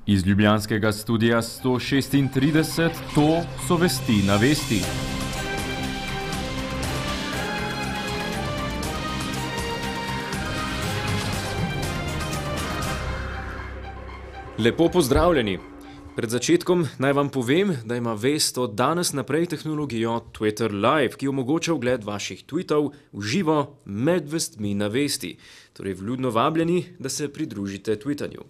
Iz ljubljanskega studia 136 to so vesti na vesti. Lepo pozdravljeni. Pred začetkom naj vam povem, da ima Vest od danes naprej tehnologijo Twitter Live, ki omogoča ogled vaših tweetov v živo med vestmi na Vesti. Torej vljudno vabljeni, da se pridružite twittanju.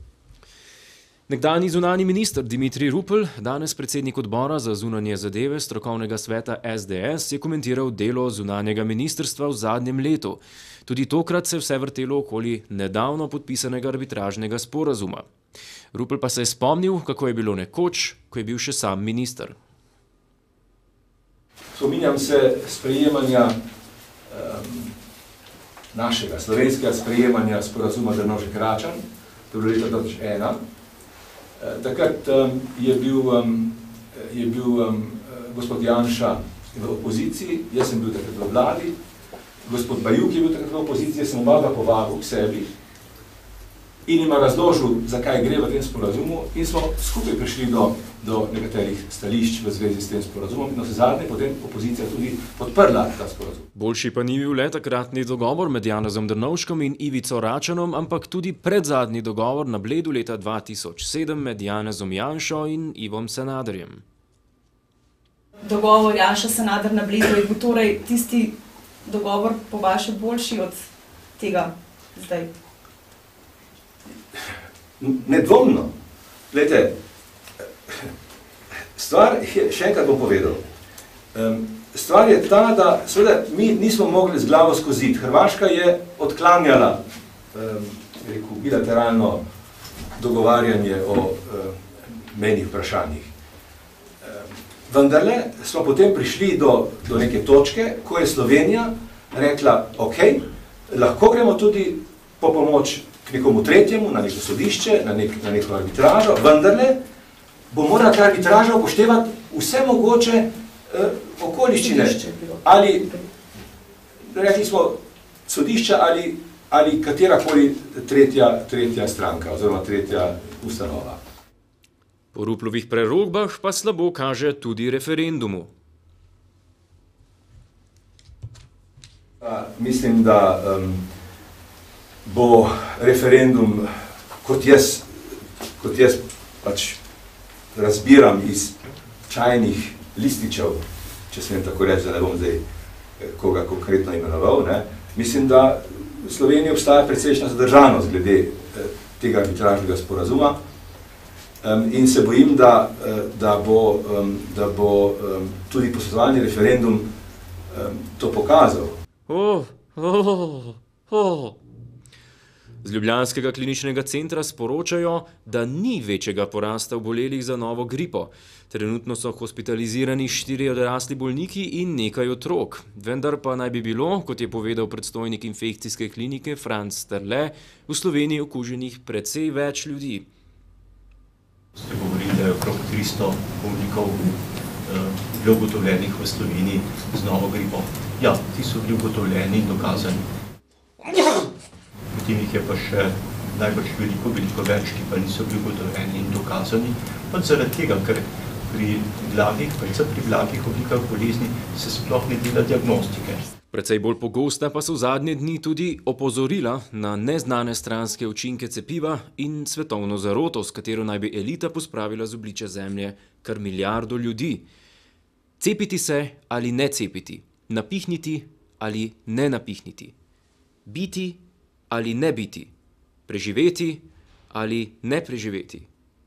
Nekdanji zunanji minister Dimitrij Rupel, danes predsednik odbora za zunanje zadeve strokovnega sveta SDS, je komentiral delo zunanjega ministrstva v zadnjem letu. Tudi tokrat se je vse vrtelo okoli nedavno podpisanega arbitražnega sporazuma. Rupel pa se je spomnil, kako je bilo nekoč, ko je bil še sam minister. Spominjam se sprejemanja našega slovenskega sprejemanja sporazuma Drnovšek-Račan, to je bilo leta 2001. Takrat je bil gospod Janša v opoziciji, jaz sem bil takrat v vladi, gospod Bajuk je bil takrat v opoziciji, jaz sem oba povabil k sebi in ima razložil, zakaj gre v tem sporazumu, in smo skupaj prišli do nekaterih stališč v zvezi s tem sporazumom in navsezadnje potem opozicija tudi podprla ta sporazum. Boljši pa ni bil le takratni dogovor med Janezom Drnovškom in Ivico Račanom, ampak tudi predzadnji dogovor na Bledu leta 2007 med Janezom Janšo in Ivom Sanaderjem. Dogovor Janša-Sanader na Bledu je bil torej tisti dogovor po vaše boljši od tega zdaj? Nedvomno. Glejte, stvar je, še enkrat bom povedal, stvar je ta, da seveda mi nismo mogli z glavo skozi zid. Hrvaška je odklanjala bilateralno dogovarjanje o mejnih vprašanjih. Vendarle smo potem prišli do neke točke, ko je Slovenija rekla, ok, lahko gremo tudi po pomoč k nekomu tretjemu, na neko sodišče, na neko arbitražo, vendarle bo morala ta arbitraža upoštevati vse mogoče okoliščine. Ali, rekli smo, sodišča ali katerakoli tretja stranka oziroma tretja ustanova. Po Ruplovih prerogbah pa slabo kaže tudi referendumu. Mislim, da bo referendum, kot jaz pač razbiram iz čajnih lističev, če smem tako reči, da ne bom zdaj koga konkretno imenoval, ne? Mislim, da v Sloveniji obstaja precejšnja zadržanost glede tega arbitražnega sporazuma in se bojim, da bo tudi posvetovalni referendum to pokazal. Z ljubljanskega kliničnega centra sporočajo, da ni večjega porasta obolelih za novo gripo. Trenutno so hospitalizirani 4 odrasli bolniki in nekaj otrok. Vendar pa naj bi bilo, kot je povedal predstojnik infekcijske klinike Franc Sterle, v Sloveniji okuženih precej več ljudi. Ste govorili, da je okrog 300 bolnikov bilo ugotovljenih v Sloveniji z novo gripo. Ja, ti so bili ugotovljeni in dokazani. Potem jih je pa še najbrž veliko več, ki pa niso bili ugotovljeni in dokazani, pa zaradi tega, ker pri blagih oblikah bolezni se sploh ne dela diagnostike. Precej bolj pogosta pa so v zadnje dni tudi opozorila na neznane stranske učinke cepiva in svetovno zaroto, s katero naj bi elita pospravila z obličja Zemlje kar milijardo ljudi. Cepiti se ali ne cepiti, napihniti ali ne napihniti, biti ali ne biti, preživeti ali ne preživeti,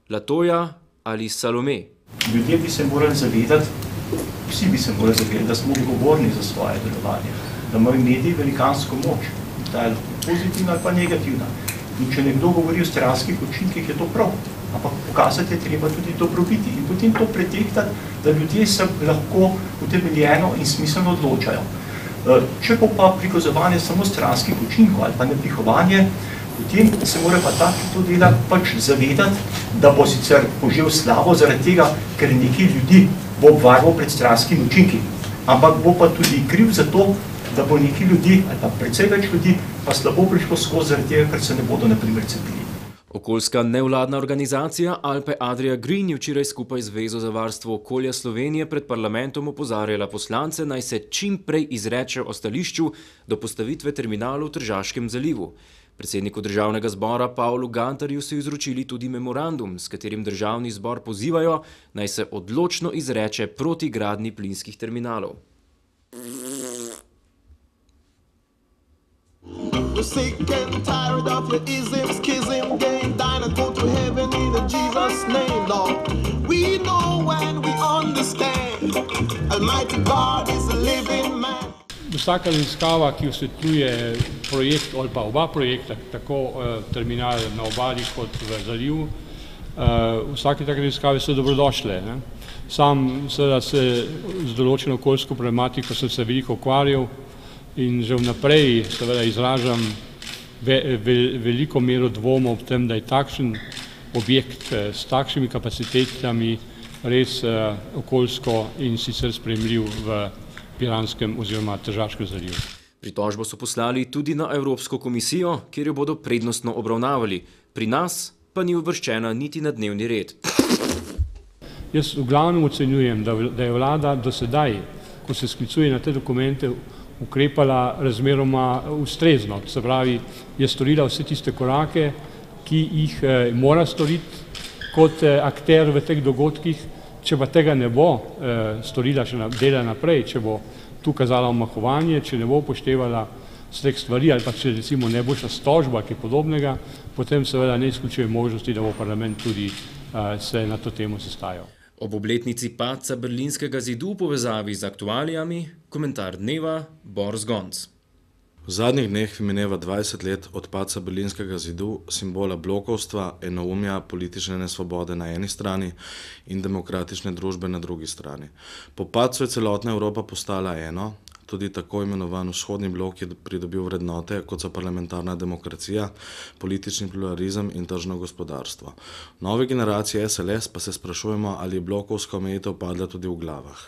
Latoja ali Salome. Ljudje bi se morali zavedati, vsi bi se morali zavedati, da smo odgovorni za svoje delovanje, da imajo mediji velikansko moč, da je pozitivna ali pa negativna. In če nekdo govori o stranskih učinkih, je to prav, ampak pokazati je treba tudi dobrobiti in potem to pretehtati, da ljudje se lahko utemeljeno in smiselno odločajo. Če bo pa prikazovanje samo stranskih učinkov ali pa napihovanje, potem se mora pa tak, ki to dela, pač zavedati, da bo sicer požel slavo zaradi tega, ker neki ljudi bo obvarval pred stranskimi učinki, ampak bo pa tudi kriv za to, da bo neki ljudi, ali pa precej več ljudi, pa slabo prišlo skozi zaradi tega, ker se ne bodo na primer cepili. Okoljska nevladna organizacija Alpe Adria Green je včeraj skupaj z Zvezo za varstvo okolja Slovenije pred parlamentom opozarjala poslance, naj se čim prej izrečejo o stališču do postavitve terminala v Tržaškem zalivu. Predsedniku državnega zbora Pavlu Gantarju so izročili tudi memorandum, s katerim državni zbor pozivajo, naj se odločno izreče proti gradnji plinskih terminalov. We're sick and tired of your ism, schism, game, dine and go to heaven in Jesus' name, Lord. We know when we understand, Almighty God is a living man. Vsaka raziskava, ki osvetljuje projekt ali pa oba projekta, tako terminal na obali kot v zalivu, vsake take raziskave so dobrodošle. Sam seveda se z določeno okoljsko problematiko sem se veliko ukvarjal in že vnaprej seveda izražam veliko mero dvoma ob tem, da je takšen objekt s takšnimi kapacitetami res okoljsko in sicer sprejemljiv v Piranskem oziroma Tržaškem zalivu. Pritožbo so poslali tudi na Evropsko komisijo, kjer jo bodo prednostno obravnavali. Pri nas pa ni uvrščena niti na dnevni red. Jaz v glavnem ocenjujem, da je vlada do sedaj, ko se sklicuje na te dokumente, ukrepala razmeroma ustrezno. Se pravi, je storila vse tiste korake, ki jih mora storiti kot akter v teh dogodkih. Če pa tega ne bo storila še dela naprej, če bo tu kazala omahovanje, če ne bo upoštevala teh stvari ali pa če recimo ne bo šla tožba, kaj podobnega, potem seveda ne izključuje možnosti, da bo parlament tudi se na to temo sestajal. Ob obletnici padca Berlinskega zidu v povezavi z aktualijami, komentar dneva Boris Gonc. V zadnjih dneh mineva 20 let od padca Berlinskega zidu, simbola blokovstva, enoumja, politične nesvobode na eni strani in demokratične družbe na drugi strani. Po padcu je celotna Evropa postala eno, tudi tako imenovan vzhodni blok je pridobil vrednote, kot so parlamentarna demokracija, politični pluralizem in tržno gospodarstvo. Nove generacije SLS pa se sprašujemo, ali je blokovska omejitev padla tudi v glavah.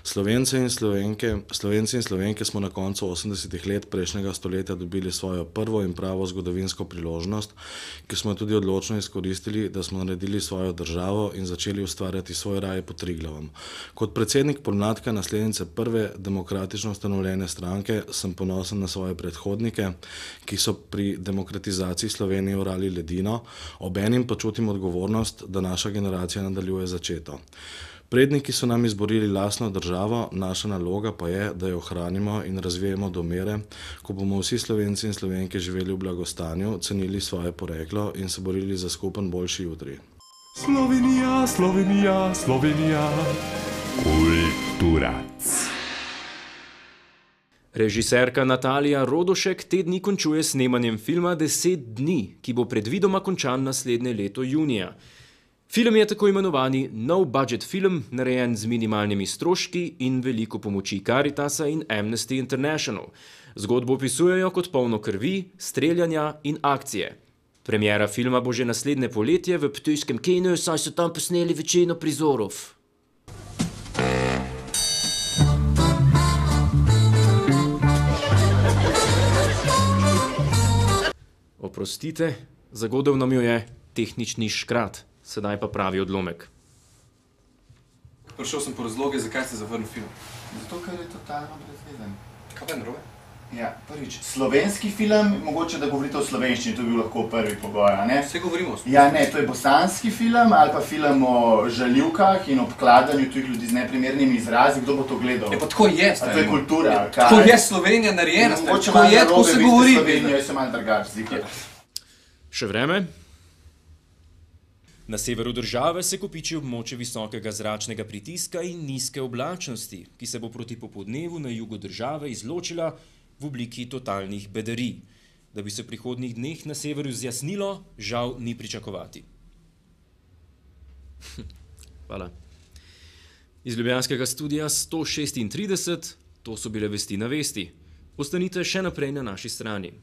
Slovenci in Slovenke smo na koncu 80-ih let prejšnjega stoletja dobili svojo prvo in pravo zgodovinsko priložnost, ki smo jo tudi odločno izkoristili, da smo naredili svojo državo in začeli ustvarjati svoj raj pod Triglavom. Kot predsednik podmladka naslednice prve demokratično ustanovljene stranke sem ponosen na svoje predhodnike, ki so pri demokratizaciji Slovenije orali ledino, obenem pa čutim odgovornost, da naša generacija nadaljuje začeto. Predniki so nam izborili lastno državo, naša naloga pa je, da jo ohranimo in razvijemo do mere, ko bomo vsi Slovenci in Slovenke živeli v blagostanju, cenili svoje poreklo in se borili za skupen boljši jutri. Slovenija, Slovenija, Slovenija. Kulturac. Režiserka Natalija Rodošek te dni končuje snemanjem filma 10 dni, ki bo predvidoma končan naslednje leto junija. Film je tako imenovani no-budget film, narejen z minimalnimi stroški in veliko pomoči Caritasa in Amnesty International. Zgodbo opisujejo kot polno krvi, streljanja in akcije. Premiera filma bo že naslednje poletje v ptujskem kinu, saj so tam posneli večino prizorov. Oprostite, zagodel nam jo je tehnični škrat. Sedaj pa pravi odlomek. Prišel sem po razloge, zakaj ste zavrnil film. Zato, ker je totalno brezvezen. Kaj pa je narobe? Ja, prvič, slovenski film, mogoče da govorite o slovenščini, to bi bil lahko prvi pogoj, a ne? Vse govorimo o slovenščini. Ja, ne, to je bosanski film ali pa film o žaljivkah in obkladanju tujih ljudi z neprimernimi izrazi, kdo bo to gledal? Ja, pa tako je, A to je kultura, kaj? Tako je Slovenija narejena, tako je, tako se govori. Slovenijo, jaz sem malo drugač, zikr. Še vreme? Na severu države se kopiči območje visokega zračnega pritiska in nizke oblačnosti, ki se bo proti popoldnevu na jugu države izločila v obliki totalnih bedarij. Da bi se v prihodnjih dneh na severu zjasnilo, žal ni pričakovati. Hvala. Iz ljubljanskega studia 136, to so bile vesti na vesti. Ostanite še naprej na naši strani.